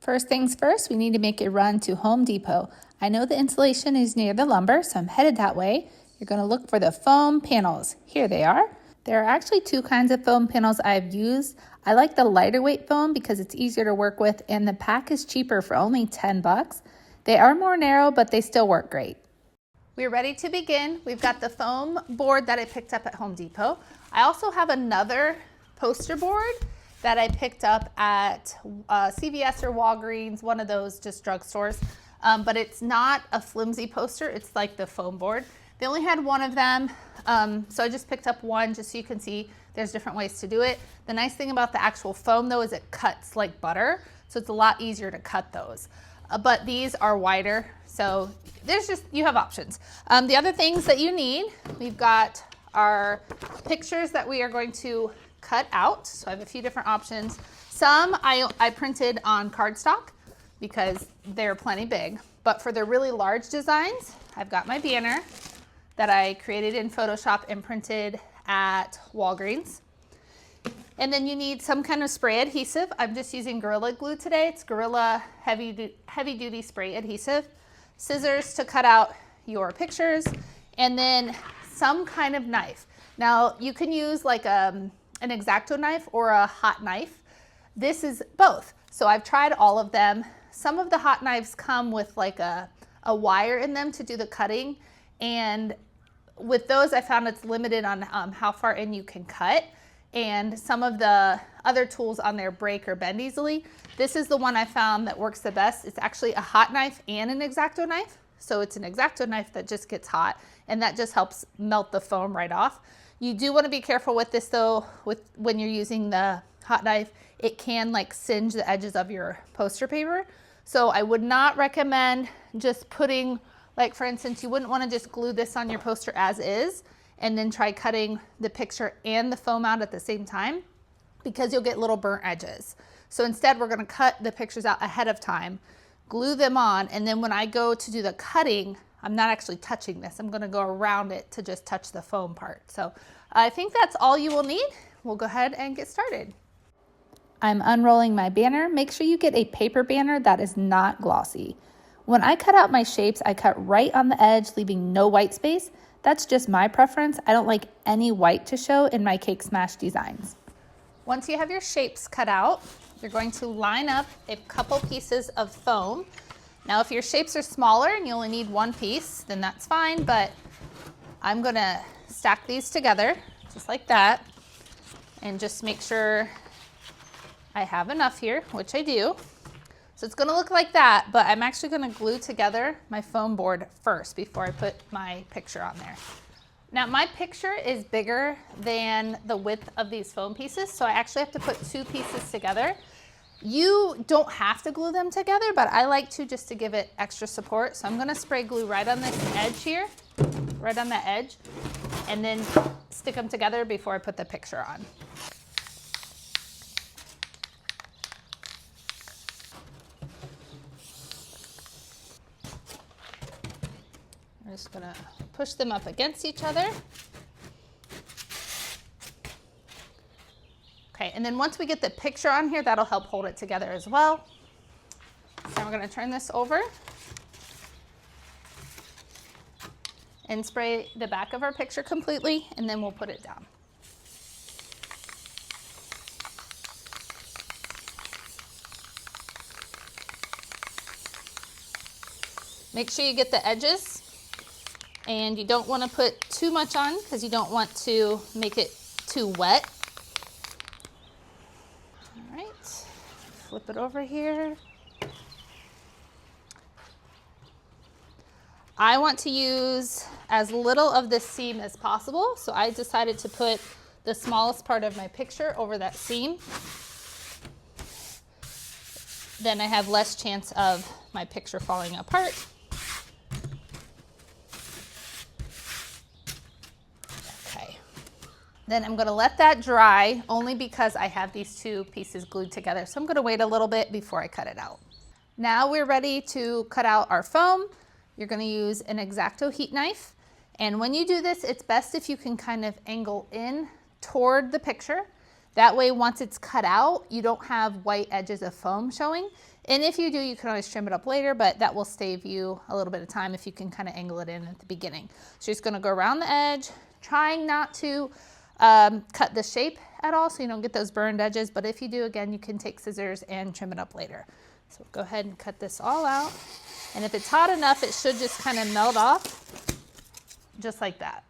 First things first, we need to make a run to Home Depot. I know the installation is near the lumber, so I'm headed that way. You're going to look for the foam panels. Here they are. There are actually two kinds of foam panels I've used. I like the lighter weight foam because it's easier to work with, and the pack is cheaper for only $10. They are more narrow, but they still work great. We're ready to begin. We've got the foam board that I picked up at Home Depot. I also have another poster board that I picked up at CVS or Walgreens, one of those just drugstores. But it's not a flimsy poster, it's like the foam board. They only had one of them, so I just picked up one just so you can see there's different ways to do it. The nice thing about the actual foam though is it cuts like butter, so it's a lot easier to cut those. But these are wider, so you have options. The other things that you need, we've got our pictures that we are going to cut out. So I have a few different options. Some I printed on cardstock because they're plenty big, but for the really large designs, I've got my banner that I created in Photoshop and printed at Walgreens. And then you need some kind of spray adhesive. I'm just using Gorilla Glue today. It's Gorilla heavy duty spray adhesive. Scissors to cut out your pictures, and then some kind of knife. Now you can use like an X-Acto knife or a hot knife. This is both. So I've tried all of them. Some of the hot knives come with like a wire in them to do the cutting. And with those, I found it's limited on how far in you can cut. And some of the other tools on there break or bend easily. This is the one I found that works the best. It's actually a hot knife and an X-Acto knife. So it's an X-Acto knife that just gets hot, and that just helps melt the foam right off. You do want to be careful with this though, when you're using the hot knife. It can like singe the edges of your poster paper. So I would not recommend just putting, like for instance, you wouldn't want to just glue this on your poster as is and then try cutting the picture and the foam out at the same time, because you'll get little burnt edges. So instead we're going to cut the pictures out ahead of time, glue them on, and then when I go to do the cutting, I'm not actually touching this. I'm going to go around it to just touch the foam part. So I think that's all you will need. We'll go ahead and get started. I'm unrolling my banner. Make sure you get a paper banner that is not glossy. When I cut out my shapes, I cut right on the edge, leaving no white space. That's just my preference. I don't like any white to show in my Cake Smash designs. Once you have your shapes cut out, you're going to line up a couple pieces of foam. Now, if your shapes are smaller and you only need one piece, then that's fine, but I'm gonna stack these together just like that and just make sure I have enough here, which I do. So it's gonna look like that, but I'm actually gonna glue together my foam board first before I put my picture on there. Now my picture is bigger than the width of these foam pieces, so I actually have to put two pieces together. You don't have to glue them together, but I like to just to give it extra support. So I'm gonna spray glue right on this edge here, right on the edge, and then stick them together before I put the picture on. I'm just gonna push them up against each other. Okay, and then once we get the picture on here, that'll help hold it together as well. So we're gonna turn this over and spray the back of our picture completely, and then we'll put it down. Make sure you get the edges, and you don't want to put too much on because you don't want to make it too wet. All right, flip it over here. I want to use as little of this seam as possible, so I decided to put the smallest part of my picture over that seam. Then I have less chance of my picture falling apart. Then I'm gonna let that dry only because I have these two pieces glued together. So I'm gonna wait a little bit before I cut it out. Now we're ready to cut out our foam. You're gonna use an X-Acto heat knife. And when you do this, it's best if you can kind of angle in toward the picture. That way, once it's cut out, you don't have white edges of foam showing. And if you do, you can always trim it up later, but that will save you a little bit of time if you can kind of angle it in at the beginning. So you're just gonna go around the edge, trying not to cut the shape at all so you don't get those burned edges, but if you do, again, you can take scissors and trim it up later. So go ahead and cut this all out. And if it's hot enough, it should just kind of melt off, just like that.